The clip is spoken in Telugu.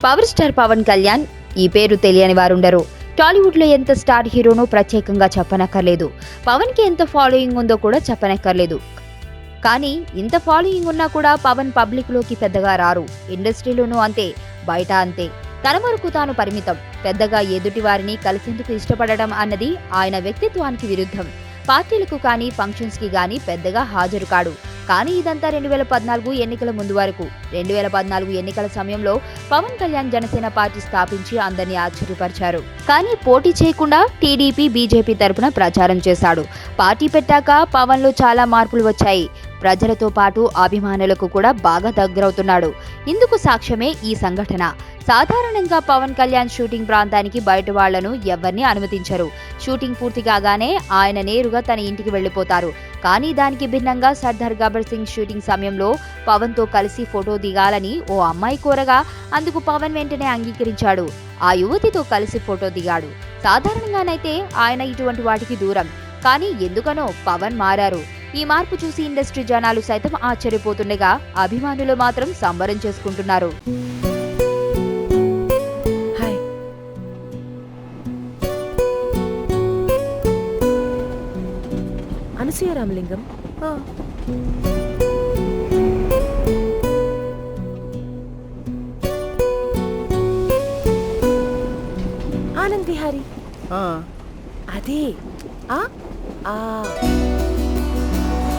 పవర్ స్టార్ పవన్ కళ్యాణ్ ఈ పేరు తెలియని వారుండరు. టాలీవుడ్ లో ఎంత స్టార్ హీరోనో ప్రత్యేకంగా చెప్పనక్కర్లేదు. పవన్ కి ఎంత ఫాలోయింగ్ ఉందో కూడా చెప్పనక్కర్లేదు. కానీ ఇంత ఫాలోయింగ్ ఉన్నా కూడా పవన్ పబ్లిక్ లోకి పెద్దగా రారు. ఇండస్ట్రీలోనూ అంతే, బయట అంతే. తన వరకు తాను పరిమితం. పెద్దగా ఎదుటి వారిని కలిసేందుకు ఇష్టపడడం అన్నది ఆయన వ్యక్తిత్వానికి విరుద్ధం. పార్టీలకు కానీ ఫంక్షన్స్ కి గానీ పెద్దగా హాజరు కాడు. కానీ ఇదంతా 2014 ఎన్నికల ముందు వరకు. 2014 ఎన్నికల సమయంలో పవన్ కళ్యాణ్ జనసేన పార్టీ స్థాపించి అందరినీ ఆశ్చర్యపరిచారు. కానీ పోటీ చేయకుండా టీడీపీ, బీజేపీ తరపున ప్రచారం చేశాడు. పార్టీ పెట్టాక పవన్ లో చాలా మార్పులు వచ్చాయి. ప్రజలతో పాటు అభిమానులకు కూడా బాగా దగ్గరవుతున్నాడు. ఇందుకు సాక్ష్యమే ఈ సంఘటన. సాధారణంగా పవన్ కళ్యాణ్ షూటింగ్ ప్రాంతానికి బయట వాళ్లను ఎవరిని అనుమతించరు. షూటింగ్ పూర్తి కాగానే ఆయన నేరుగా తన ఇంటికి వెళ్లిపోతారు. కానీ దానికి భిన్నంగా సర్దార్ గబ్బర్ సింగ్ షూటింగ్ సమయంలో పవన్ తో కలిసి ఫోటో దిగాలని ఓ అమ్మాయి కోరగా అందుకు పవన్ వెంటనే అంగీకరించాడు. ఆ యువతితో కలిసి ఫోటో దిగాడు. సాధారణంగానైతే ఆయన ఇటువంటి వాటికి దూరం. కానీ ఎందుకనో పవన్ మారారు. ఈ మార్పు చూసి ఇండస్ట్రీ జనాలు సైతం ఆశ్చర్యపోతుండగా అభిమానులు మాత్రం సంబరం చేసుకుంటున్నారు. అనసూయ రామలింగం. ఆనంద్ విహారీ. అదే ఆ